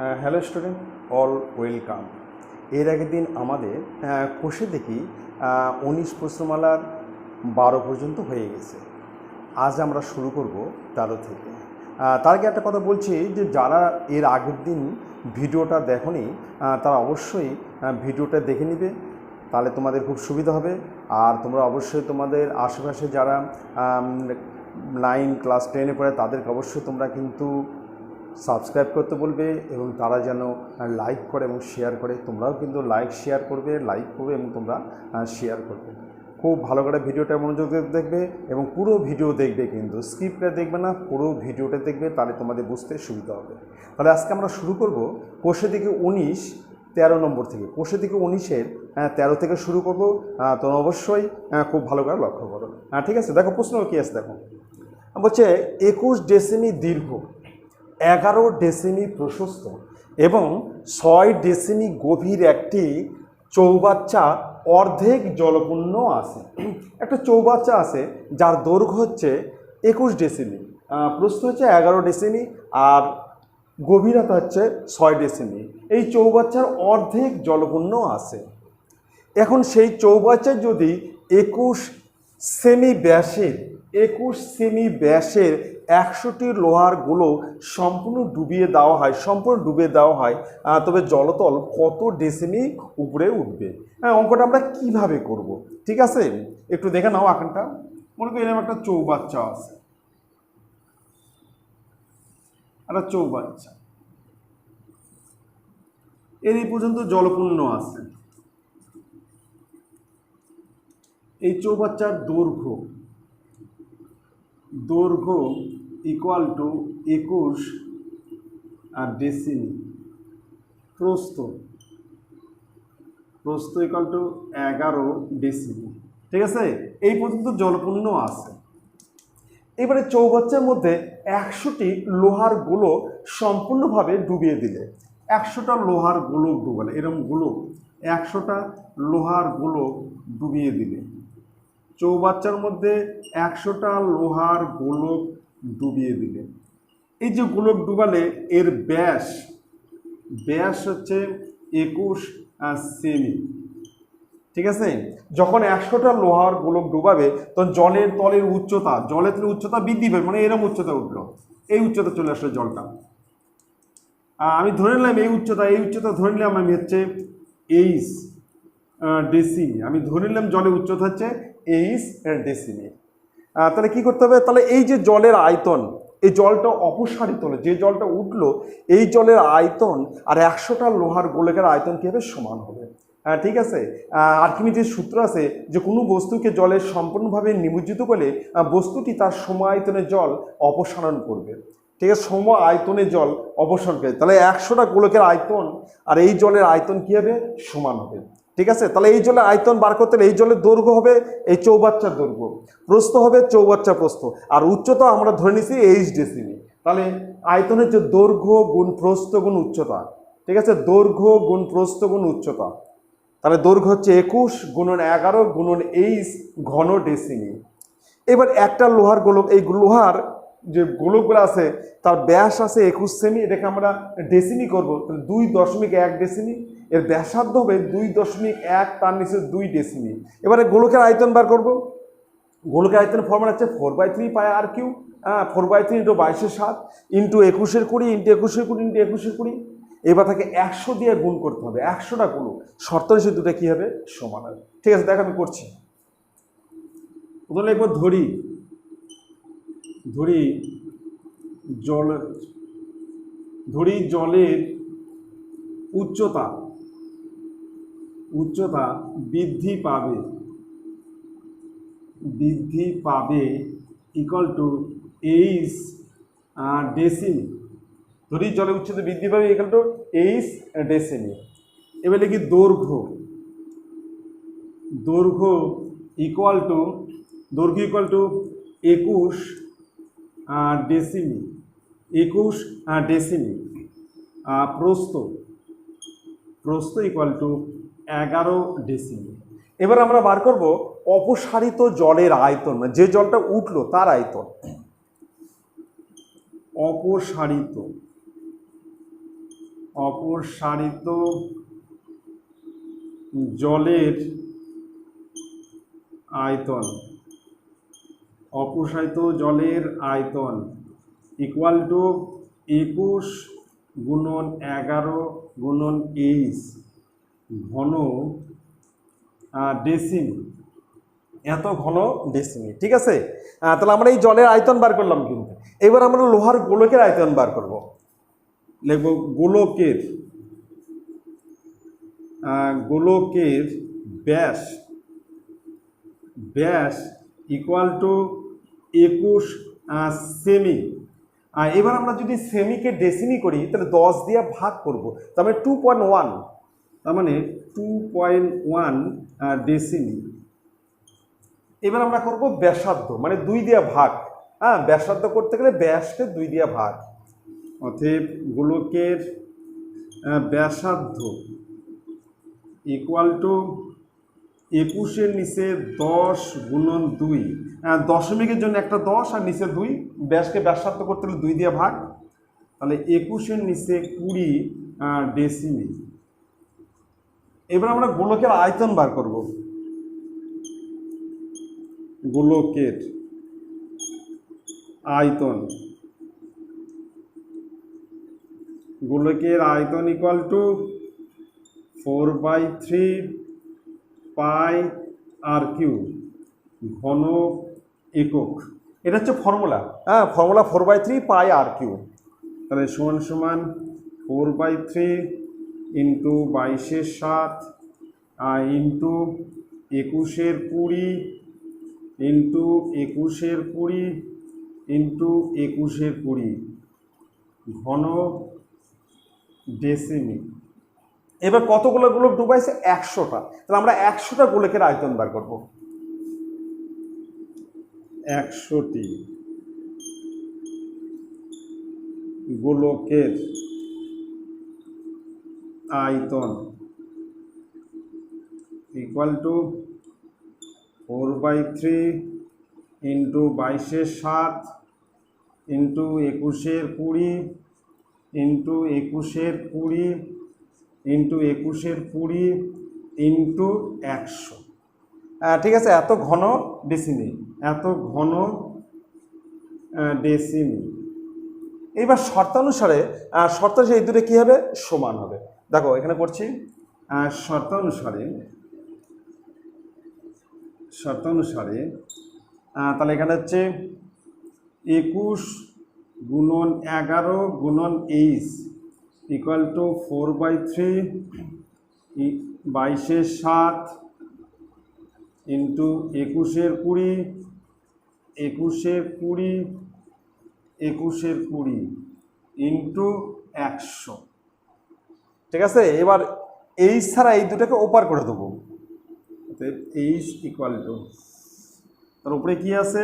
Hello student, all welcome. এর আগের দিন আমাদের কোষে দেখি 19 প্রশ্নমালার 12 পর্যন্ত হয়ে গেছে। আজ আমরা শুরু করব 13 থেকে। তার আগে একটা কথা বলছি যে যারা এর আগের দিন ভিডিওটা দেখোনি তারা অবশ্যই ভিডিওটা দেখে নিবে, তাহলে তোমাদের খুব সুবিধা হবে। আর তোমরা অবশ্যই তোমাদের আশেপাশে যারা 9 ক্লাস 10-এ পড়ে তাদেরকে অবশ্যই তোমরা কিন্তু সাবস্ক্রাইব করতে বলবে এবং তারা যেন লাইক করে এবং শেয়ার করে। তোমরাও কিন্তু লাইক করবে এবং তোমরা শেয়ার করবে। খুব ভালো করে ভিডিওটা মনোযোগ দিয়ে দেখবে এবং পুরো ভিডিও দেখবে, কিন্তু স্ক্রিপ্টটা দেখবে না, পুরো ভিডিওটা দেখবে, তাহলে তোমাদের বুঝতে সুবিধা হবে। তাহলে আজকে আমরা শুরু করব কোষে থেকে 19 13 নম্বর থেকে। কোষে থেকে 19-এর 13 থেকে শুরু করব। তোমরা অবশ্যই খুব ভালো করে লক্ষ্য করো। ঠিক আছে, দেখো প্রশ্ন কী আছে। দেখো বলছে 21 ডেসিমি দীর্ঘ, 11 ডেসিমি প্রশস্ত এবং 6 ডেসিমি গভীর একটি চৌবাচ্চা অর্ধেক জলপূর্ণ আছে। একটা চৌবাচ্চা আছে যার দৈর্ঘ্য হচ্ছে 21 ডেসিমি, প্রস্থ হচ্ছে 11 ডেসিমি আর গভীরতা হচ্ছে 6 ডেসিমি। এই চৌবাচ্চার অর্ধেক জলপূর্ণ আছে। এখন সেই চৌবাচ্চায় যদি 21 সেমি ব্যাসের 100টি লোহার গোলক সম্পূর্ণ ডুবিয়ে দেওয়া হয়, তবে জলতল কত ডেসিমি উপরে উঠবে? অঙ্কটা আমরা কিভাবে করব? ঠিক আছে, একটু দেখে নাও আঁকাটা। মনে করি এরকম একটা চৌবাচ্চা আছে, একটা চৌবাচ্চা, এর এই পর্যন্ত জলপূর্ণ আছে। এই চৌবাচ্চার দৈর্ঘ্য ইকুয়াল টু 21 ডেসিমি, প্রস্থ ইকুয়াল টু 11 ডেসিমি। ঠিক আছে, এই পর্যন্ত জলপূর্ণ আছে। এবারে চৌবাচ্চার মধ্যে 100টি লোহার গোলক সম্পূর্ণভাবে ডুবিয়ে দিলে, 100টা লোহার গোলক ডুবালে, এরকম গোলক 100টা লোহার গোলক ডুবিয়ে দিলে, চৌবাচ্চার মধ্যে 100টা লোহার গোলক ডুবিয়ে দিলে, এই যে গোলক ডুবালে এর ব্যাস হচ্ছে 21 সেমি। ঠিক আছে, যখন 100টা লোহার গোলক ডুবাবে তখন জলের তলের উচ্চতা বৃদ্ধি পাবে, মানে এরকম উচ্চতা উঠলো, এই উচ্চতা চলে আসলো জলটা। আমি ধরে নিলাম এই উচ্চতা ধরে নিলাম আমি হচ্ছে 8 ডেসিমি। আমি ধরে নিলাম জলের উচ্চতা হচ্ছে 8 ডেসিমি। তাহলে কি করতে হবে? তাহলে এই যে জলের আয়তন, এই জলটা অপসারিত হলো, যে জলটা উঠলো, এই জলের আয়তন আর 100টা লোহার গোলকের আয়তন কী হবে? সমান হবে। ঠিক আছে, আর্কিমিডিসের সূত্র আছে যে কোনো বস্তুকে জলে সম্পূর্ণভাবে নিমজ্জিত করলে বস্তুটি তার সম আয়তনের জল অপসারণ করবে। ঠিক আছে, সম আয়তনের জল অপসারণ করে, তাহলে 100টা গোলকের আয়তন আর এই জলের আয়তন কী হবে? সমান হবে। ঠিক আছে, তাহলে এই জলের আয়তন বার করতে হলে এই জলের দৈর্ঘ্য হবে এই চৌবাচ্চার দৈর্ঘ্য, প্রস্থ হবে চৌবাচ্চা প্রস্থ, আর উচ্চতা আমরা ধরে নিছি 8 ডেসিমি। তাহলে আয়তনের যে দৈর্ঘ্য গুণ প্রস্থ গুণ উচ্চতা, ঠিক আছে, দৈর্ঘ্য গুণ প্রস্থ গুণ উচ্চতা, তাহলে দৈর্ঘ্য হচ্ছে 21 গুণন 11 গুণন 8 ঘন ডেসিমি। এবার একটা লোহার গোলক, এই লোহার যে গোলকগুলো আছে তার ব্যাস আছে 21 সেমি, এটাকে আমরা ডেসিমি করবো, তাহলে 2.1 ডেসিমি। এর ব্যাসার্ধ হবে 2.1, তার নিচে 2 ডেসিমি। এবারে গোলকের আয়তন বার করব। গোলকের আয়তন ফর্মুলা হচ্ছে 4/3 pi r Q, 4/3 × 22/7 into 21/20 into 21/20 into 21/20। এবার তাকে 100 দিয়ে গুণ করতে হবে, 100টা গোলক, শর্ত হিসেবে দুটো কী হবে? সমান হবে। ঠিক আছে, দেখ আমি করছি। প্রথমে একবার ধরি জলের উচ্চতা বৃদ্ধি পাবে ইকুয়াল টু 8 ডেসিমি। ধরি জলের উচ্চতা বৃদ্ধি পাবে ইকুয়াল টু 8 ডেসিমি। এবার লিখি দৈর্ঘ্য ইকুয়াল টু 21 ডেসিমি। প্রস্থ ইকুয়াল টু 11 ডেসিমি। এবার আমরা বার করব অপসারিত জলের আয়তন, মানে যে জলটা উঠলো তার আয়তন। অপসারিত অপসারিত জলের আয়তন, অপসারিত জলের আয়তন ইকুয়াল টু 21 গুণন 11 গুণন এইচ ঘন ডেসিমি, এত ঘন ডেসিমি। ঠিক আছে, তাহলে আমরা এই জলের আয়তন বার করলাম। কিন্তু এবার আমরা লোহার গোলকের আয়তন বার করব। লিখব গোলকের গোলকের ব্যাস, ব্যাস ইকুয়াল টু 21 সেমি। এবার আমরা যদি সেমিকে ডেসিমি করি তাহলে 10 দিয়ে ভাগ করব, তার মানে 2.1, তার মানে 2.1 ডেসিমি। এবার আমরা করব ব্যাসার্ধ, মানে 2 দিয়ে ভাগ। ব্যাসার্ধ করতে গেলে ব্যাসকে 2 দিয়ে ভাগ। অতএব গোলকের ব্যাসার্ধ ইকুয়াল টু 21-এর নিচে 10 গুণন 2, দশমিকের জন্য একটা 10 আর নিচে 2, ব্যাসকে ব্যাসার্ধ করতে গেলে 2 দিয়ে ভাগ, তাহলে 21-এর নিচে 20 ডেসিমি। এবার আমরা গোলকের আয়তন বার করব। গোলকের আয়তন, গোলকের আয়তন equal to 4/3 pi r cube ঘন একক। এটা হচ্ছে formula, formula 4/3 pi r cube. তাহলে সমান সমান 4/3 ইন্টু 22/7 ইন্টু 21/20 ইন্টু 21/20 ইন্টু 21/20 ঘন ডেসিমি। এবার কতগুলো গোলক ডুবাইছে? 100টা। তাহলে আমরা 100টা গোলকের আয়তন বার করব। 100টি গোলকের আয়তন equal to 4/3 into 22/7 into 21/20 into 21/20 into 21/20 into 100। ঠিক আছে, এত ঘন ডেসিমি, এত ঘন ডেসিমি। এইবার শর্তানুসারে এই দুটো কী হবে? সমান হবে। দেখো এখানে করছি শর্তানুসারে, তাহলে এখানে হচ্ছে 21 গুণন 11 গুণন H equal to 4/3 22/7 into 21/20 21/20 into 100। ঠিক আছে, এবার এইচ ছাড়া এই দুটাকে ওপার করে দেবো। এইচ ইকুয়াল টু, তার উপরে কি আছে?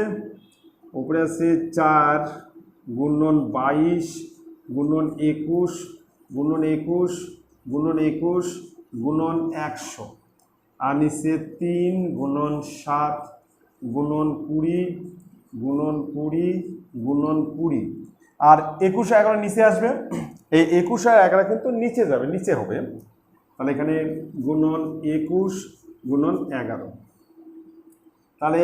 উপরে আছে 4 গুণন 22 গুণন 21 গুণন 21 গুণন 21 গুণন 100, আর নিচে 3 গুণন 7 গুণন 20 গুণন 20 গুণন 20, আর 21/11 নিচে আসবে। এই 21/11 কিন্তু নিচে যাবে, নিচে হবে। তাহলে এখানে গুণন 21 গুণন 11, তাহলে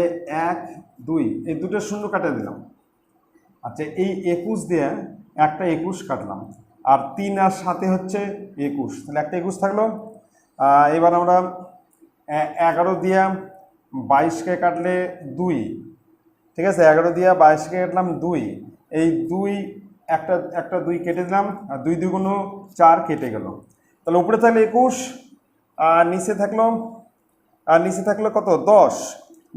1 2 এই দুটো শূন্য কাটা দিলাম। আচ্ছা, এই 21 দিয়ে একটা 21 কাটলাম, আর 3 আর 7 হচ্ছে 21, তাহলে একটা 21 থাকলো। এবার আমরা 11 দিয়ে 22কে কাটলে 2, ঠিক আছে, 11 দিয়ে 22কে কাটলাম 2, এই 2 একটা 2 কেটে দিলাম, আর 2 2 4 কেটে গেল। তাহলে উপরে থাকলে 21, আর নিচে থাকলো কত? 10,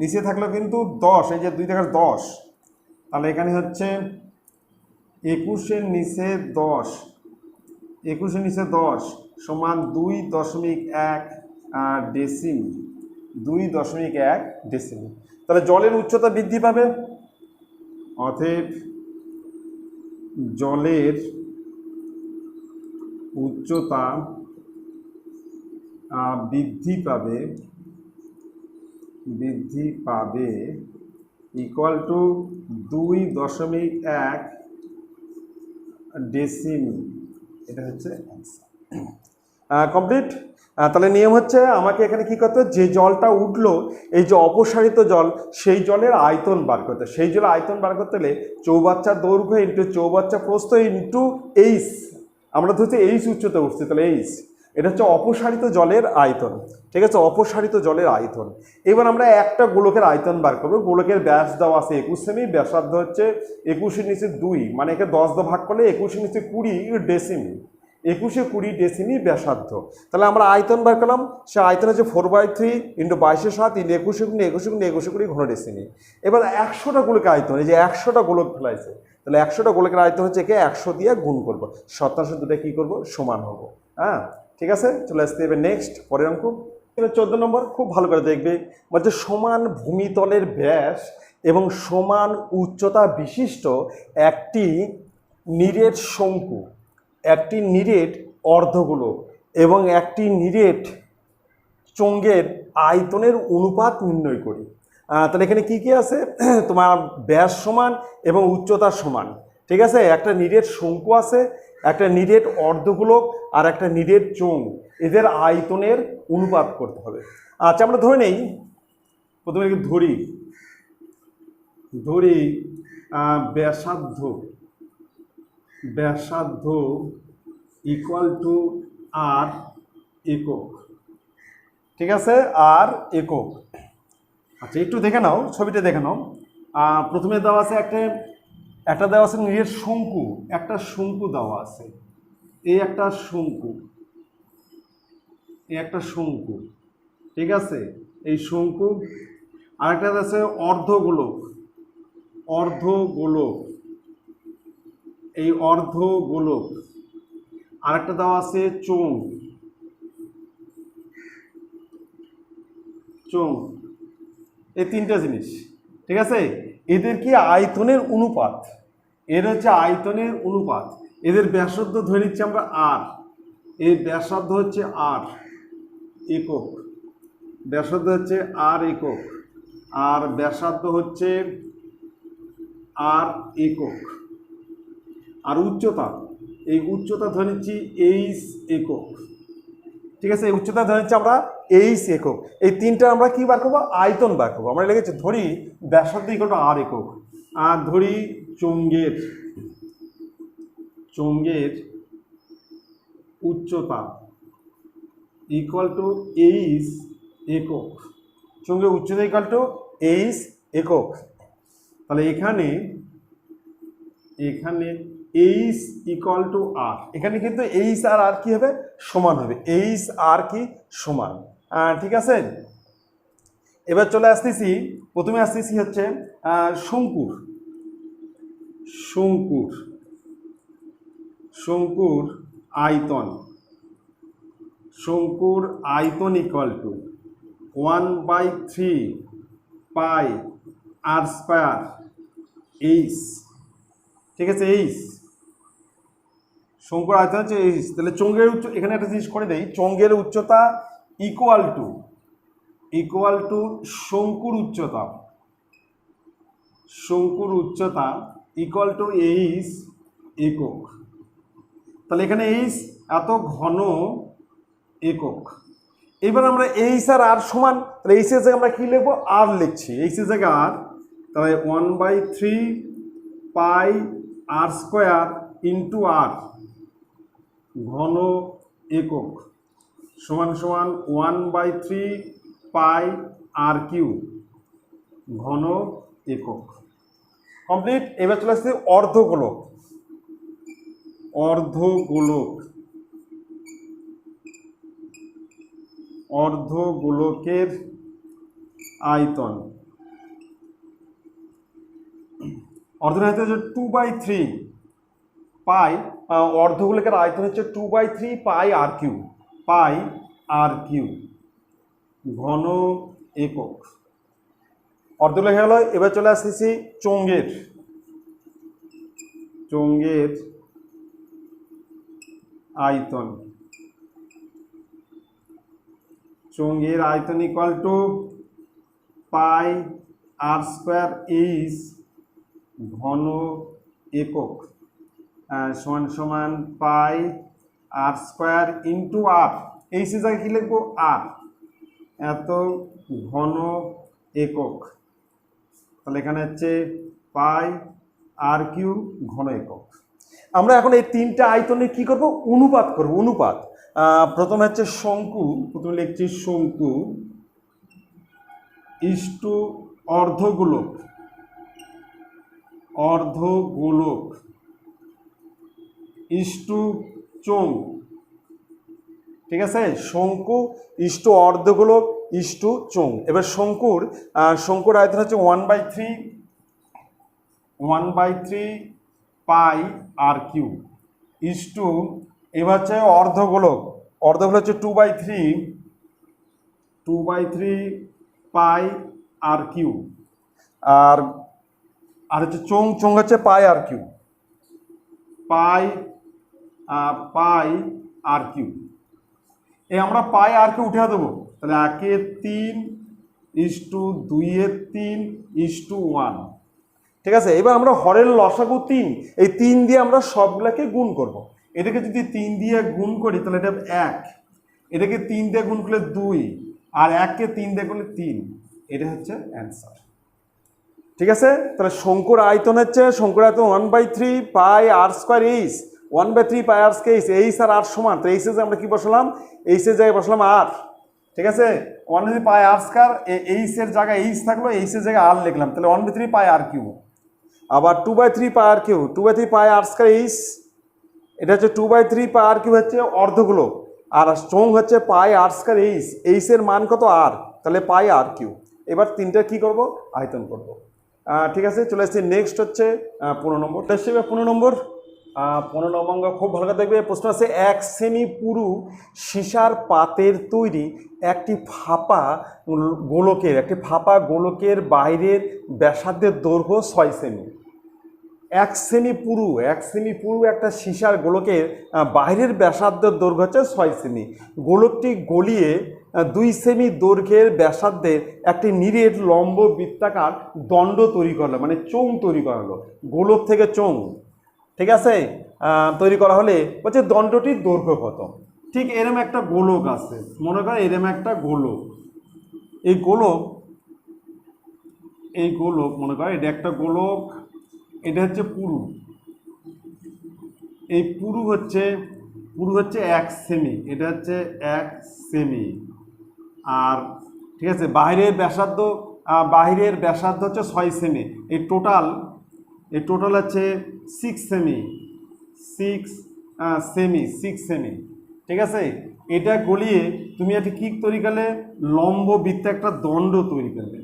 নিচে থাকলো কিন্তু 10, এই যে 2 থেকে 10, তাহলে এখানে হচ্ছে 21-এর নিচে 10, 21-এর নিচে 10 সমান 2.1 ডেসিমি, 2.1 ডেসিমি। তাহলে জলের উচ্চতা বৃদ্ধি পাবে। অতএব জলের উচ্চতা বৃদ্ধি পাবে ইকুয়াল টু 2.1 ডেসিমি এটা হচ্ছে কমপ্লিট। তাহলে নিয়ম হচ্ছে আমাকে এখানে কি করতে হবে, যে জলটা উঠলো এই যে অপসারিত জল, সেই জলের আয়তন বার করতে, সেই জলের আয়তন বার করতে হলে চৌবাচ্চার দৈর্ঘ্য ইন্টু চৌবাচ্চা প্রস্থ ইন্টু এইচ, আমরা ধরছি এইচ উচ্চতা উঠছে, তাহলে এইচ, এটা হচ্ছে অপসারিত জলের আয়তন। ঠিক আছে, অপসারিত জলের আয়তন। এবার আমরা একটা গোলকের আয়তন বার করবো। গোলকের ব্যাস দেওয়া আছে 21 সেমি, ব্যাসার্ধ হচ্ছে 21-এর নিচে 2, মানে একে 10 দিয়ে ভাগ করলে 21-এর নিচে 20 ডেসিমি, 21-20 ডেসিমি ব্যাসার্ধ। তাহলে আমরা আয়তন বার করলাম, সে আয়তন হচ্ছে 4/3 ইন্টু 22-7 ইন্টু 21-21 ঘন ডেসিমি। এবার 100টা গোলকের আয়তন, এই যে 100টা গোলক ফেলাইছে, তাহলে 100টা গোলকের আয়তন হচ্ছে একে 100 দিয়ে গুণ করবো, শতাংশ দুটো কী করবো, সমান হবো। হ্যাঁ, ঠিক আছে, চলে আসতে হবে নেক্সট পরের অঙ্ক। 14 নম্বর, খুব ভালো করে দেখবে, বলছে সমান ভূমিতলের ব্যাস এবং সমান উচ্চতা বিশিষ্ট একটি নিরেট শঙ্কু, একটি নিরেট অর্ধগোলক এবং একটি নিরেট চোঙের আয়তনের অনুপাত নির্ণয় করি। তাহলে এখানে কি কি আছে, তোমার ব্যাস সমান এবং উচ্চতা সমান। ঠিক আছে, একটা নিরেট শঙ্কু আছে, একটা নিরেট অর্ধগোলক আর একটা নিরেট চোঙ, এদের আয়তনের অনুপাত করতে হবে। আচ্ছা, আমরা ধরে নেই, প্রথমে ধরি ধরি ব্যাসার্ধ, ব্যাসার্ধ ইকুয়াল টু আর একক। ঠিক আছে, আর একক। আচ্ছা, একটু দেখে নাও, ছবিটা দেখে নাও। প্রথমে দেওয়া আছে একটা দেওয়া আছে নিরেট শঙ্কু, একটা শঙ্কু দেওয়া আছে, এই একটা শঙ্কু, এই একটা শঙ্কু। ঠিক আছে, এই শঙ্কু। আরেকটা আছে অর্ধগোলক, অর্ধগোলক, এই অর্ধগোলক। আরেকটা দেওয়া আছে চোঙ, চোঙ। এই তিনটা জিনিস। ঠিক আছে, এদের কি আয়তনের অনুপাত, এর হচ্ছে আয়তনের অনুপাত। এদের ব্যাসার্ধ ধরে নিচ্ছি আমরা আর, এর ব্যাসার্ধ হচ্ছে আর একক, ব্যাসার্ধ হচ্ছে আর একক, আর ব্যাসার্ধ হচ্ছে আর একক। আর উচ্চতা, এই উচ্চতা ধরে নিচ্ছি এইচ একক। ঠিক আছে, এই উচ্চতা ধরে নিচ্ছি আমরা এইচ একক। এই তিনটা আমরা কি বার করবো, আয়তন বার করবো। আমরা লিখেছি ধরি ব্যাসার্ধ ইকুয়াল টু আর একক, আর ধরি চোঙের, চোঙের উচ্চতা ইকুয়াল টু এইচ একক, চোঙের উচ্চতা ইকুয়াল টু এইচ একক। তাহলে এখানে এইচ ইকুয়াল টু আর, এখানে কিন্তু এইচ আর আর কি হবে, সমান হবে, এইচ আর কি সমান। ঠিক আছে, এবার চলে আসতেছি, প্রথমে আসতেছি হচ্ছে শঙ্কুর, শঙ্কুর, শঙ্কুর আয়তন, শঙ্কুর আয়তন equal to 1/3 pi r square h. ঠিক আছে, এইচ, শঙ্কুর আয়তন হচ্ছে এইচ। তাহলে চোঙের এখানে একটা জিনিস করে দেই, চোঙের উচ্চতা ইকুয়াল টু শঙ্কুর উচ্চতা, শঙ্কুর উচ্চতা ইকুয়াল টু এইচ একক। তাহলে এখানে এইচ এত ঘন একক। এবার আমরা এইচ আর সমান, তাহলে এইচের জায়গায় আমরা কি লিখবো, আর লিখছি, এইচের জায়গায় আর। তাহলে 1/3 পাই আর স্কোয়ার ইন্টু আর ঘন একক সমান সমান 1/3 পাই আর কিউ ঘন একক। কমপ্লিট। এবার চলে আসছে অর্ধগোলক, অর্ধগোলক, অর্ধগোলকের আয়তন, অর্ধগোলকের আয়তন হচ্ছে 2/3 পাই, অর্ধগোলকের আয়তন হচ্ছে 2/3 পাই আর কিউ, পাই আর কিউ ঘন একক। অর্ধগোলক হয়ে গেল। এবার চলে আসতেছি চোঙের, চোঙের আয়তন, চোঙের আয়তন equal to pi r square h ঘন একক সমান সমান pi r square into r, h এর জায়গায় কি লিখবো আর, এত ঘন একক। তাহলে এখানে হচ্ছে পাই আর কিউ ঘন একক। আমরা এখন এই তিনটা আয়তনের কি করব, অনুপাত করব। অনুপাত প্রথমে হচ্ছে শঙ্কু, প্রথমে লিখছি শঙ্কু ইস্টু অর্ধগোলক, অর্ধগোলক ইস্টু চোঙ। ঠিক আছে, শঙ্কু ইস্টু অর্ধগোলক ইস্টু চোঙ। এবার শঙ্কুর আয়তন হচ্ছে 1/3 পাই আর কিউ ইস্টু, এবার হচ্ছে অর্ধগোলক হচ্ছে 2/3 পাই আর কিউ, আর হচ্ছে চোঙ হচ্ছে পাই আর কিউ, পাই আর কিউ। আমরা পাই আর কিউ উঠে দেবো, তাহলে 1/3:2/3:1। ঠিক আছে, এবার আমরা হরের লসাগু 3, এই 3 দিয়ে আমরা সবগুলোকে গুণ করব। এটাকে যদি 3 দিয়ে গুণ করি তাহলে এটা 1, এটাকে 3 দিয়ে গুণ করলে 2, আর 1কে 3 দিয়ে করলে 3। এটা হচ্ছে অ্যান্সার। ঠিক আছে, তাহলে শঙ্কুর আয়তন 1/3 pi r square H, 1/3 pi r square H R আর সমান। তো এইচে আমরা কি বসালাম, এইচের জায়গায় বসালাম আর। ঠিক আছে, 1/3 পাই আর স্কোয়ার, এইচের জায়গায় এইচ থাকলো, এইচের জায়গায় আর লিখলাম, তাহলে 1/3 পাই আর কিউ। আবার 2/3 পাই আর কিউ, 2/3 পাই আর স্কোয়ার এইচ, এটা হচ্ছে 2/3 পাই আর কিউ হচ্ছে অর্ধগোলক, আর চোঙ হচ্ছে পাই আর স্কোয়ার এইচ, এইচের মান কত আর, তাহলে পাই আর কিউ। এবার তিনটা কি করব, আয়তন করব। ঠিক আছে, চলে আসছি নেক্সট হচ্ছে 15 নম্বর। 15 নম্বর খুব ভালো করে দেখবে। প্রশ্ন আছে 1 সেমি পুরু সীসার পাতের তৈরি একটি ফাঁপা গোলকের বাইরের ব্যাসার্ধের দৈর্ঘ্য 6 সেমি। 1 সেমি পুরু একটা সীসার গোলকের বাইরের ব্যাসার্ধের দৈর্ঘ্য হচ্ছে 6 সেমি। গোলকটি গলিয়ে 2 সেমি দৈর্ঘ্যের ব্যাসার্ধের একটি নিরেট লম্ব বৃত্তাকার দণ্ড তৈরি করলো, মানে চোঙ তৈরি করা হলো, গোলক থেকে চোঙ। ঠিক আছে, তৈরি করা হলে বলছে দণ্ডটির দৈর্ঘ্য কত। ঠিক এরম একটা গোলক আছে, মনে করো এরম একটা গোলক, এই গোলক মনে করো এটা একটা গোলক, এটা হচ্ছে পুরু, এই পুরু হচ্ছে 1 সেমি, এটা হচ্ছে 1 সেমি। আর ঠিক আছে, বাহিরের ব্যাসার্ধ হচ্ছে 6 সেমি। এই টোটাল হচ্ছে 6 সেমি। ঠিক আছে, এটা গলিয়ে তুমি একটা কি তৈরি করলে, লম্ব বৃত্তে একটা দণ্ড তৈরি করলে,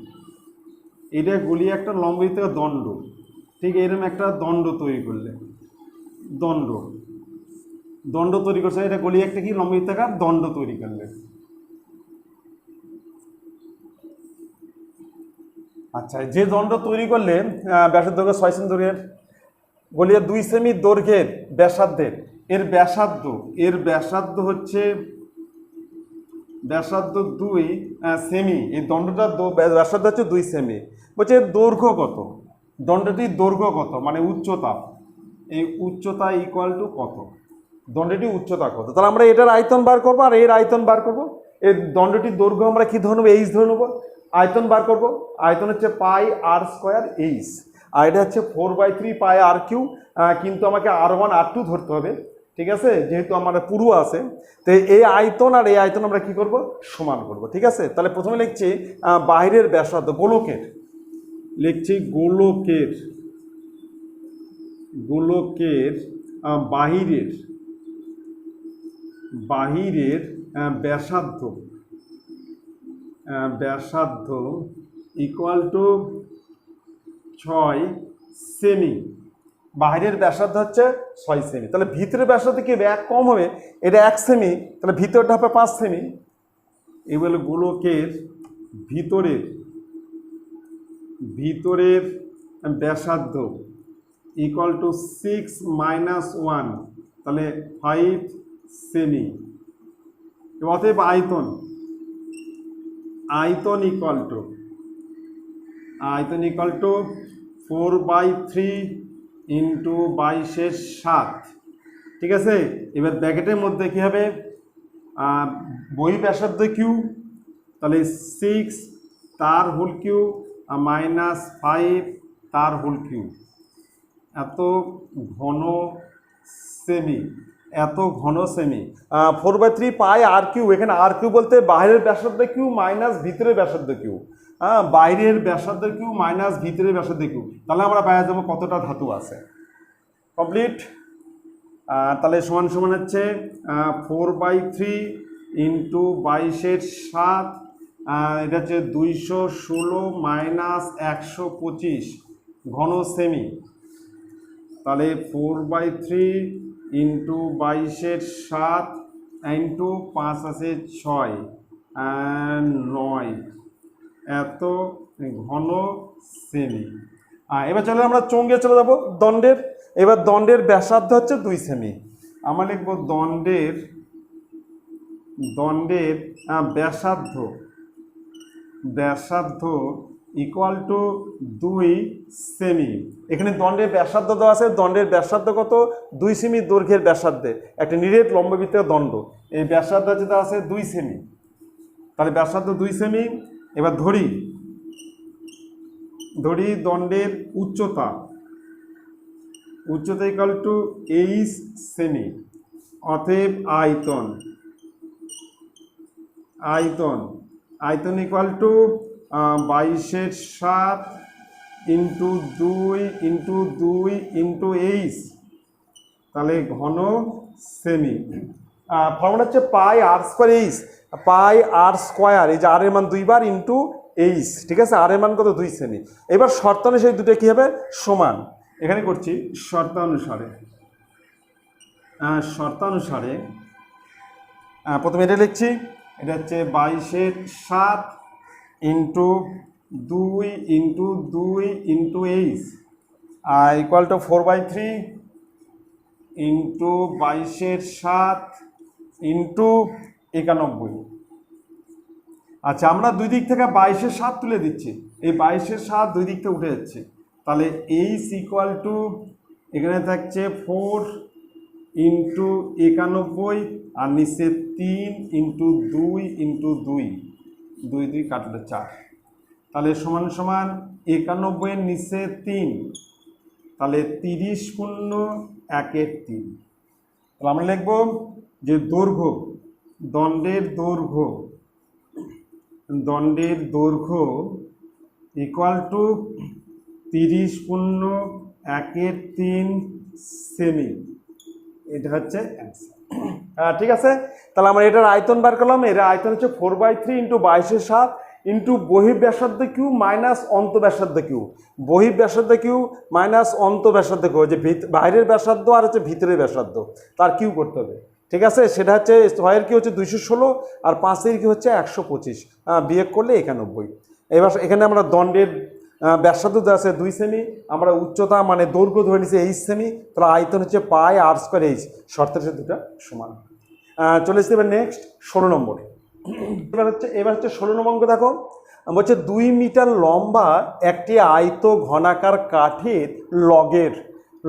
এটা গলিয়ে একটা লম্ব বৃত্তে দণ্ড, ঠিক এরকম একটা দণ্ড তৈরি করলে, দণ্ড তৈরি করছে, এটা গলিয়ে একটা কি লম্ব বৃত্তাকার দণ্ড তৈরি করলে। আচ্ছা, যে দণ্ড তৈরি করলে ব্যাসের দৈর্ঘ্য 6 সেমি দৈর্ঘ্যের, গলিয়ে 2 সেমি দৈর্ঘ্যের ব্যাসার্ধের, এর ব্যাসার্ধ হচ্ছে 2 সেমি। এই দণ্ডটার ব্যাসার্ধ হচ্ছে 2 সেমি। বলছে দৈর্ঘ্য কত, দণ্ডটির দৈর্ঘ্য কত, মানে উচ্চতা, এই উচ্চতা ইকুয়াল টু কত, দণ্ডটির উচ্চতা কত। তাহলে আমরা এটার আয়তন বার করবো আর এর আয়তন বার করবো। এই দণ্ডটির দৈর্ঘ্য আমরা কি ধরে নেবো, এইচ ধরে নেবো। আয়তন বার করবো, আয়তন হচ্ছে পাই আর স্কোয়ার এইচ, আর এটা হচ্ছে 4/3 পাই আর কিউ, কিন্তু আমাকে R1 R2 ধরতে হবে। ঠিক আছে, যেহেতু আমার পুরু আছে, তো এই আয়তন আর এই আয়তন আমরা কি করব, সমান করব। ঠিক আছে, তাহলে প্রথমে লিখছি বাইরের ব্যাসার্ধ, গোলকের লিখছি গোলকের বাহিরের ব্যাসার্ধ ইকুয়াল টু 6 সেমি। বাহিরের ব্যাসার্ধ হচ্ছে 6 সেমি, তাহলে ভিতরের ব্যাসার্ধ কি হবে, 1 কম হবে, এটা 1 সেমি, তাহলে ভিতরটা হবে 5 সেমি। এবার গোলকের ভিতরের ব্যাসার্ধ ইকুয়াল টু 6 - 1, তাহলে 5 সেমি। অতএব আয়তন ইকুয়াল টু 4/3 × 22 × 7। ঠিক আছে। এবার ব্র্যাকেটের মধ্যে কী হবে, বহি ব্যাসার্ধ কিউ, তাহলে 6 তার হোল কিউ -5 তার হোল কিউ, এত ঘন সেমি, এত ঘন সেমি। 4/3 পাই আর কিউ, এখানে আর কিউ বলতে বাইরের ব্যাসার্ধ কিউ মাইনাস ভিতরের ব্যাসার্ধ কিউ, বাইরের ব্যাসার্ধ কিউ মাইনাস ভিতরের ব্যাসার্ধ কিউ, তাহলে আমরা পাওয়া যাবো কতটা ধাতু আছে। কমপ্লিট। তাহলে সমান সমান হচ্ছে 4/3 ইন্টু 22/7, এটা হচ্ছে 216 মাইনাস 125 ঘন সেমি। তাহলে 4/3 ইন্টু 22/7 ইন্টু 5 আছে 6 9, এত ঘন সেমি। এবার চলে আমরা চঙ্গে চলে যাব দণ্ডের। এবার দণ্ডের ব্যাসার্ধ হচ্ছে 2 সেমি। আমরা লিখব দণ্ডের ব্যাসার্ধ ইকুয়াল টু 2 সেমি। এখানে দণ্ডের ব্যাসার্ধ দেওয়া আছে, দণ্ডের ব্যাসার্ধ কত, 2 সেমি দৈর্ঘ্যের ব্যাসার্ধে একটা নিরেট লম্ববৃত্তের দণ্ড, এই ব্যাসার্ধ যেটা আছে 2 সেমি। তাহলে ব্যাসার্ধ 2 সেমি। এবার ধরি দণ্ডের উচ্চতা ইকুয়াল টু 8 সেমি। অতএব আয়তন equal two 22/7 into 2 into 2 into 8, তাহলে ঘন সেমি। ফর্মুলা হচ্ছে পাই আর স্কোয়ার এইচ, পাই আর স্কোয়ার, এই যে আর এর মান 2 বার ইন্টু এইচ, ঠিক আছে। আর এর মান কত, 2 সেমি। এবার শর্তানুসারে দুটো কী হবে, সমান। এখানে করছি শর্তানুসারে প্রথমে এটা লিখছি, এটা হচ্ছে 22/7 into 2 into 2 into H equal to 4/3 into 22/7 into 91। আচ্ছা, আমরা দুই দিক থেকে 22/7 তুলে দিচ্ছি, এই 22/7 দুই দিক থেকে উঠে যাচ্ছে, তাহলে এইচ ইকুয়াল টু এখানে থাকছে 4 ইন্টু 91 আর নিচে 3 ইন্টু 2 ইন্টু 2, 2 কাটলে 4, তাহলে সমান সমান 91 এর নিচে 3, তাহলে 30 শূন্য 1 3। তাহলে আমরা লিখব যে দণ্ডের দৈর্ঘ্য ইকুয়াল টু 30 শূন্য 1 3 সেমি। এটা হচ্ছে অ্যান্সার। ঠিক আছে। তাহলে আমরা এটার আয়তন বার করলাম। এর আয়তন হচ্ছে 4/3 ইন্টু 22/7 ইন্টু বহিঃব্যাসার্ধ কিউ মাইনাস অন্তঃব্যাসার্ধ কিউ, বহিঃব্যাসার্ধ কিউ মাইনাস অন্তঃব্যাসার্ধ কিউ, যে বাইরের ব্যাসার্ধ আর হচ্ছে ভিতরের ব্যাসার্ধ, তার কিউ করতে হবে। ঠিক আছে, সেটা হচ্ছে 6-এর কি হচ্ছে 216 আর 5-এর কি হচ্ছে 125, বিয়োগ করলে 91। এবার এখানে আমরা দণ্ডের ব্যাসার্ধ দেওয়া আছে 2 সেমি, আমরা উচ্চতা মানে দৈর্ঘ্য ধরে নিচ্ছি 8 সেমি, তাহলে আয়তন হচ্ছে পাই আর স্কোয়ার এইচ, শর্তের সাথে দুটা সমান। চলে এসেছে এবার নেক্সট 16 নম্বর। এবার হচ্ছে 16 নম্বর অঙ্ক। দেখো বলছে 2 মিটার লম্বা একটি আয়ত ঘনাকার কাঠের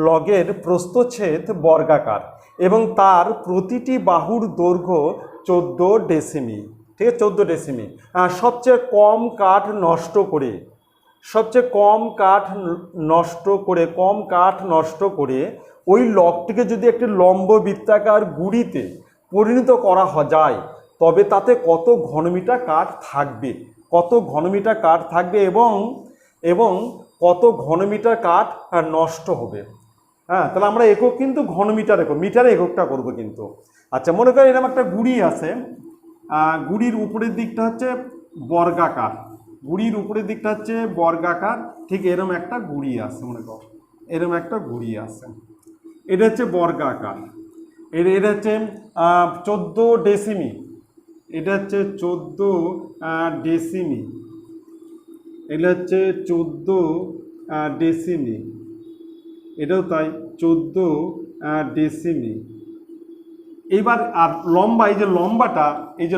লগের প্রস্থচ্ছেদ বর্গাকার এবং তার প্রতিটি বাহুর দৈর্ঘ্য 14 ডেসিমি। ঠিক আছে, 14 ডেসিমি। সবচেয়ে কম কাঠ নষ্ট করে ওই লগটিকে যদি একটি লম্ব বৃত্তাকার গুঁড়িতে পরিণত করা যায়, তবে তাতে কত ঘনমিটার কাঠ থাকবে এবং কত ঘনমিটার কাঠ নষ্ট হবে। হ্যাঁ, তাহলে আমরা একক কিন্তু মিটারে এককটা করব কিন্তু। আচ্ছা, মনে করি এরকম একটা গুঁড়ি আছে, গুঁড়ির উপরের দিকটা হচ্ছে বর্গাকার, ঠিক এরকম একটা গুঁড়ি আছে, মনে কর এরকম একটা গুঁড়ি আছে, এটা হচ্ছে বর্গাকার, এটা হচ্ছে 14 ডেসিমি, এটা হচ্ছে 14 ডেসিমি, এটা হচ্ছে 14 ডেসিমি, এটাও তাই 14 ডেসিমি। এইবার আর লম্বা, এই যে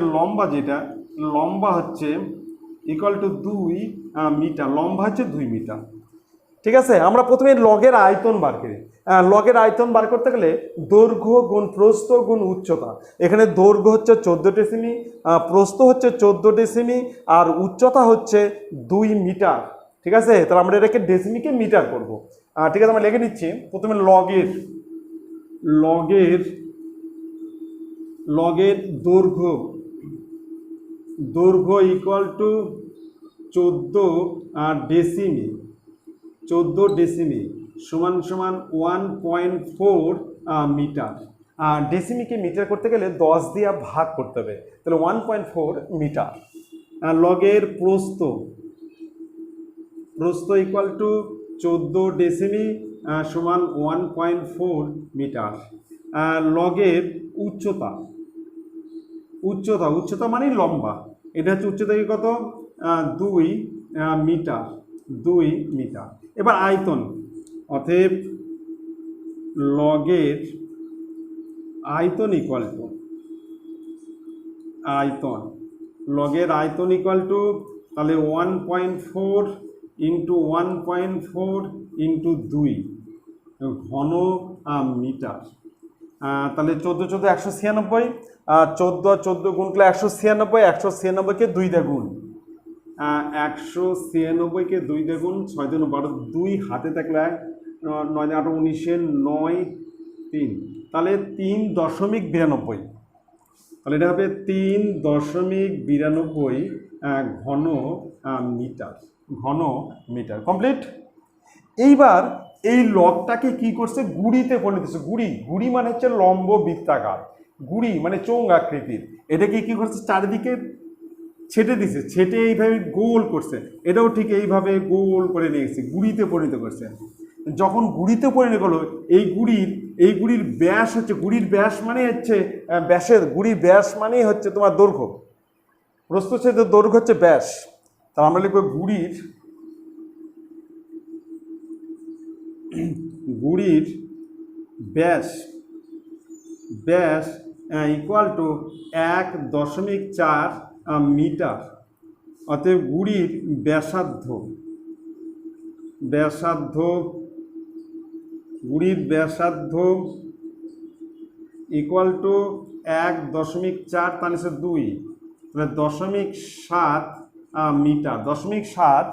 লম্বা হচ্ছে ইকুয়াল টু 2 মিটার, লম্বা হচ্ছে 2 মিটার। ঠিক আছে, আমরা প্রথমে লগের আয়তন বার করি। লগের আয়তন বার করতে গেলে দৈর্ঘ্য গুণ প্রস্থ গুণ উচ্চতা। এখানে দৈর্ঘ্য হচ্ছে 14 ডেসিমি, প্রস্থ হচ্ছে 14 ডেসিমি, আর উচ্চতা হচ্ছে 2 মিটার। ঠিক আছে, তাহলে আমরা এটাকে ডেসিমিকে মিটার করব। ঠিক আছে, আমরা লিখে নিচ্ছি প্রথমে লগের লগের লগের দৈর্ঘ্য দৈর্ঘ্য ইকুয়াল টু 14 ডেসিমি 14 ডেসিমি সমান সমান 1.4 মিটার। ডেসিমিকে মিটার করতে গেলে 10 দিয়ে ভাগ করতে হবে, তাহলে 1.4 মিটার। লগের প্রস্থ ইকুয়াল টু 14 ডেসিমি সমান 1.4 মিটার। লগের উচ্চতা উচ্চতা মানে লম্বা, এটা হচ্ছে উচ্চতা কি কত, 2 মিটার 2 মিটার। এবার আয়তন, অতএব লগের আয়তন ইকুয়াল টু লগের আয়তন ইকুয়াল টু তাহলে 1.4 ইন্টু 1.4 ইন্টু 2 ঘন মিটার। তাহলে 14 14 196, 14 14 গুণ করলে 196, 196কে 2 দিয়ে গুণ, 196কে 2 দিয়ে গুণ, 6 2 12, 2 হাতে থাকলে 9 8 19 9 3, তাহলে 3.92, তাহলে এটা হবে 3.92 ঘন মিটার কমপ্লিট। এইবার এই লগটাকে কি করছে, গুড়িতে পরিণত করছে। গুড়ি মানে হচ্ছে লম্ব বৃত্তাকার, গুড়ি মানে চোঙ আকৃতির। এটাকে কি করছে, চারিদিকে ছেটে দিছে, ছেটে এইভাবে গোল করছে। এটাও ঠিক এইভাবে গোল করে নিয়ে গেছে, গুড়িতে পরিণত করছে। যখন গুড়িতে পরিণত করলো, এই গুড়ির ব্যাস হচ্ছে, গুড়ির ব্যাস মানে হচ্ছে গুড়ির ব্যাস মানেই হচ্ছে তোমার দৈর্ঘ্য, প্রস্থচ্ছেদের দৈর্ঘ্য হচ্ছে ব্যাস। তাহলে আমরা লিখবো গুড়ির ব্যাস ইকুয়াল টু 1.4 মিটার। অতএব গুড়ির ব্যাসার্ধ ইকুয়াল টু 1.4 × 2, তাহলে 0.7 মিটার, 0.7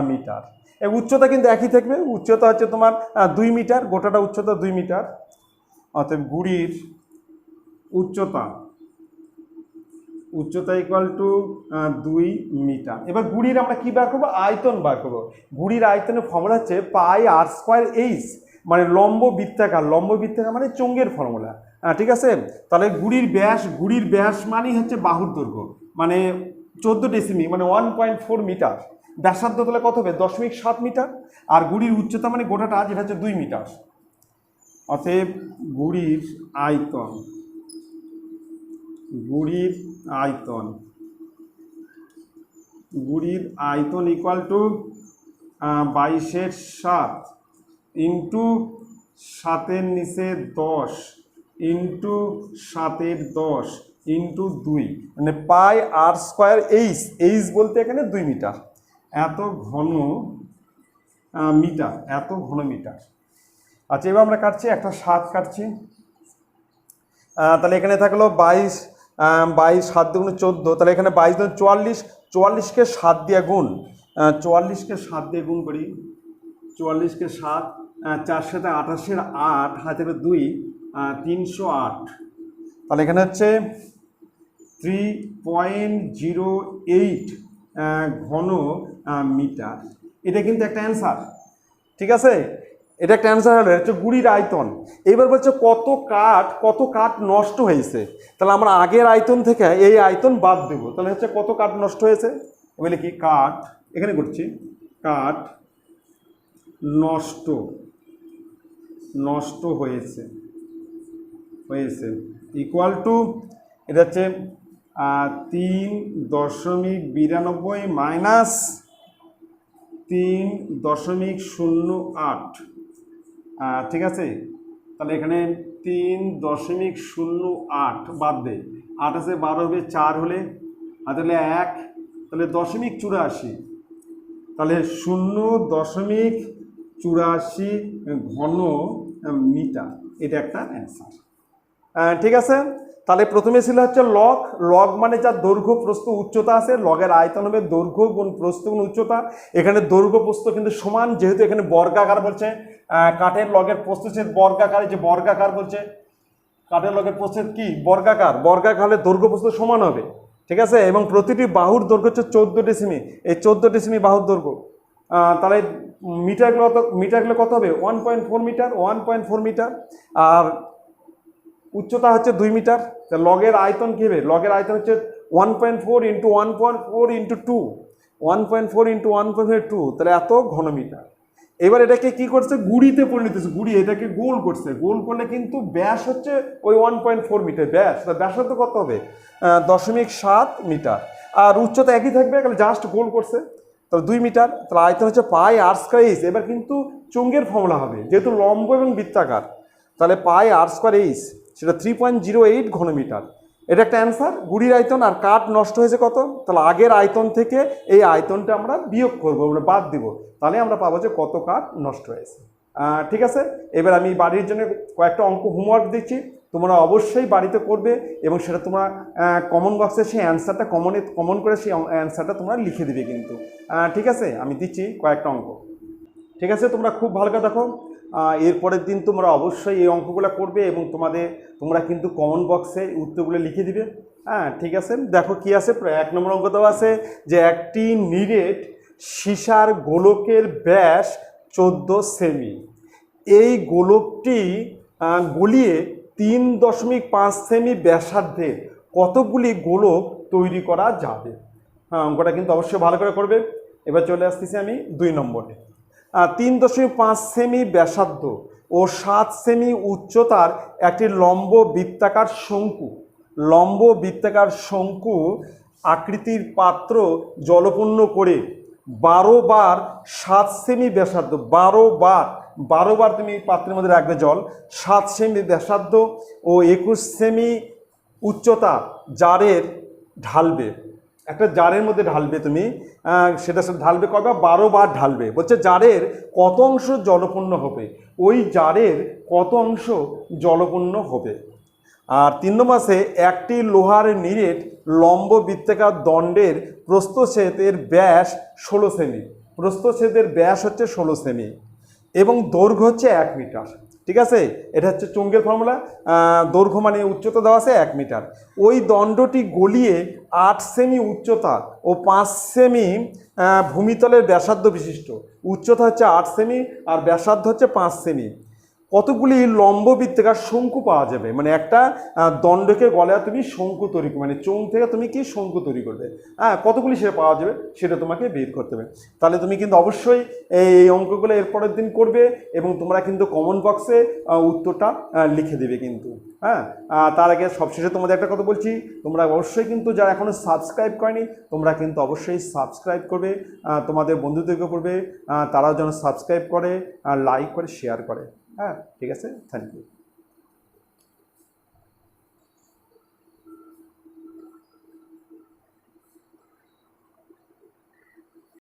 মিটার। এই উচ্চতা কিন্তু একই থাকবে, উচ্চতা হচ্ছে তোমার 2 মিটার, গোটাটা উচ্চতা 2 মিটার। অতএব গুড়ির উচ্চতা ইকুয়াল টু 2 মিটার। এবার গুড়ির আমরা কি বার করবো, আয়তন বার করবো। গুড়ির আয়তনের ফর্মুলা হচ্ছে πr²h, মানে লম্ব বৃত্তাকার মানে চোঙের ফর্মুলা। ঠিক আছে, তাহলে গুড়ির ব্যাস মানেই হচ্ছে বাহুর দৈর্ঘ্য, মানে 14 ডেসিমি মানে 1.4 মিটার। ব্যাসার্ধ তাহলে কত হবে, 0.7 মিটার। আর গুড়ির উচ্চতা মানে গোটাটা, যেটা হচ্ছে 2 মিটার। অতএব গুড়ির আয়তন equal two 22/7 into 7 × 10 into 7 × 10 into 2, মানে πr²h বলতে এখানে 2 মিটার। এত ঘন মিটার। আচ্ছা, এবার আমরা কাটছি, একটা 7 কাটছি। তাহলে এখানে থাকলো 22 7 × 14, তাহলে এখানে 22 × 44, 44কে 7 দিয়ে গুণ, 44কে 7 দিয়ে গুণ করি, 44কে 7, 4 7 28, 8 হাতে 2, 308। তাহলে এখানে হচ্ছে 3.08 ঘন মিটার। এটা কিন্তু একটা অ্যান্সার, ঠিক আছে, এটা একটা অ্যান্সার হলো, হচ্ছে গুড়ির আয়তন। এবার বলছে কত কাঠ নষ্ট হয়েছে। তাহলে আমরা আগের আয়তন থেকে এই আয়তন বাদ দেবো, তাহলে হচ্ছে কত কাঠ নষ্ট হয়েছে। বলে কি, কাঠ এখানে করছি, কাঠ নষ্ট হয়েছে ইকুয়াল টু, এটা হচ্ছে 3.92 মাইনাস 3.08। ঠিক আছে, তাহলে এখানে 3.08 বাদ দে, 8 আছে 12 হবে, 4 হলে, আর তাহলে 1, তাহলে 0.84, তাহলে 84 ঘন মিটার, এটা একটা অ্যান্সার। ঠিক আছে, তাহলে প্রথমে ছিল হচ্ছে লগ। লগ মানে যার দৈর্ঘ্য প্রস্থ উচ্চতা আছে, লগের আয়তন হবে দৈর্ঘ্য গুণ প্রস্থ গুণ উচ্চতা। এখানে দৈর্ঘ্য প্রস্থ কিন্তু সমান, যেহেতু এখানে বর্গাকার বলছে, কাঠের লগের প্রস্থচ্ছেদ বর্গাকার, যে বর্গাকার বলছে, কাঠের লগের প্রস্থচ্ছেদ কি বর্গাকার, বর্গাকার হলে দৈর্ঘ্য প্রস্থ সমান হবে। ঠিক আছে, এবং প্রতিটি বাহুর দৈর্ঘ্য হচ্ছে 14 ডেসিমি, এই 14 ডেসিমি বাহুর দৈর্ঘ্য। তাহলে মিটারগুলো কত হবে? 1.4 মিটার, 1.4 মিটার। আর উচ্চতা হচ্ছে 2 মিটার। লগের আয়তন কী হবে? লগের আয়তন হচ্ছে 1.4 ইন্টু 1.4 ইন্টু 2, 1.4 ইন্টু 1.2, তাহলে এত ঘনমিটার। এবার এটাকে কি করছে? গুড়িতে পরিণত হচ্ছে, গুড়ি এটাকে গোল করছে। গোল করলে কিন্তু ব্যাস হচ্ছে ওই 1.4 মিটার ব্যাস, ব্যাসার্ধ কত হবে? 0.7 মিটার। আর উচ্চতা একই থাকবে, জাস্ট গোল করছে, তাহলে 2 মিটার। তাহলে আয়তন হচ্ছে পাই আর স্কয়ার এইচ। এবার কিন্তু চুঙ্গের ফর্মুলা হবে, যেহেতু লম্ব এবং বৃত্তাকার, তাহলে পাই আর স্কয়ার এইচ, সেটা 3.08 ঘনমিটার। এটা একটা অ্যান্সার। গুড়ির আয়তন আর কাঠ নষ্ট হয়েছে কত? তাহলে আগের আয়তন থেকে এই আয়তনটা আমরা বিয়োগ করবো, আমরা বাদ দিব, তাহলে আমরা পাবো যে কত কাঠ নষ্ট হয়েছে। ঠিক আছে, এবার আমি বাড়ির জন্য কয়েকটা অঙ্ক হোমওয়ার্ক দিচ্ছি, তোমরা অবশ্যই বাড়িতে করবে এবং সেটা তোমরা কমন বক্সে সেই অ্যান্সারটা কমন করে সেই অ্যান্সারটা তোমরা লিখে দিবে কিন্তু। ঠিক আছে, আমি দিচ্ছি কয়েকটা অঙ্ক। ঠিক আছে, তোমরা খুব ভালো করে দেখো। এরপরের দিন তোমরা অবশ্যই এই অঙ্কগুলো করবে এবং তোমরা কিন্তু কমন বক্সে উত্তরগুলো লিখে দিবে। ঠিক আছে, দেখো কি আছে। 1 নম্বর অঙ্ক দেওয়া আছে যে একটি নিরেট সীসার গোলকের ব্যাস 14 সেমি। এই গোলকটি গলিয়ে 3.5 সেমি ব্যাসার্ধের কতগুলি গোলক তৈরি করা যাবে? অঙ্কটা কিন্তু অবশ্যই ভালো করে করবে। এবার চলে আসতেছি আমি 2 নম্বরে। 3.5 সেমি ব্যাসার্ধ ও 7 সেমি উচ্চতার একটি লম্ব বৃত্তাকার শঙ্কু আকৃতির পাত্র জলপূর্ণ করে 12 বার 7 সেমি ব্যাসার্ধ, 12 বার তুমি পাত্রের মধ্যে রাখবে জল, 7 সেমি ব্যাসার্ধ ও 21 সেমি উচ্চতা জারের ঢালবে। একটা জারের মধ্যে ঢালবে তুমি, সেটা ঢালবে কবে? 12 বার ঢালবে। বলছে জারের কত অংশ জলপূর্ণ হবে, ওই জারের কত অংশ জলপূর্ণ হবে। আর 3 নম্বরে একটি লোহার নিরেট লম্ব বৃত্তাকার দণ্ডের প্রস্থচ্ছেদের ব্যাস 16 সেমি, প্রস্থচ্ছেদের ব্যাস হচ্ছে 16 সেমি এবং দৈর্ঘ্য হচ্ছে 1 মিটার। ঠিক আছে, এটা হচ্ছে চুঙ্গের ফর্মুলা। দৈর্ঘ্য মানে উচ্চতা দেওয়া আছে 1 মিটার। ওই দণ্ডটি গলিয়ে 8 সেমি উচ্চতা ও 5 সেমি ভূমিতলের ব্যাসার্ধ বিশিষ্ট, উচ্চতা হচ্ছে 8 সেমি আর ব্যাসার্ধ হচ্ছে 5 সেমি, কতগুলি লম্ব বৃত্তাকার শঙ্কু পাওয়া যাবে? মানে একটা দণ্ডকে গলায় তুমি শঙ্কু তৈরি করবে, মানে চোঙ থেকে তুমি কি শঙ্কু তৈরি করবে, কতগুলি সেটা পাওয়া যাবে সেটা তোমাকে বের করতে হবে। তাহলে তুমি কিন্তু অবশ্যই এই অঙ্কগুলো এরপরের দিন করবে এবং তোমরা কিন্তু কমন বক্সে উত্তরটা লিখে দেবে কিন্তু। তার আগে সবশেষে তোমাদের একটা কথা বলছি, তোমরা অবশ্যই কিন্তু যারা এখনো সাবস্ক্রাইব করেনি তোমরা কিন্তু অবশ্যই সাবস্ক্রাইব করবে, তোমাদের বন্ধুদেরকে করবে, তারাও যেন সাবস্ক্রাইব করে, লাইক করে, শেয়ার করে। ঠিক আছে, থ্যাংক ইউ।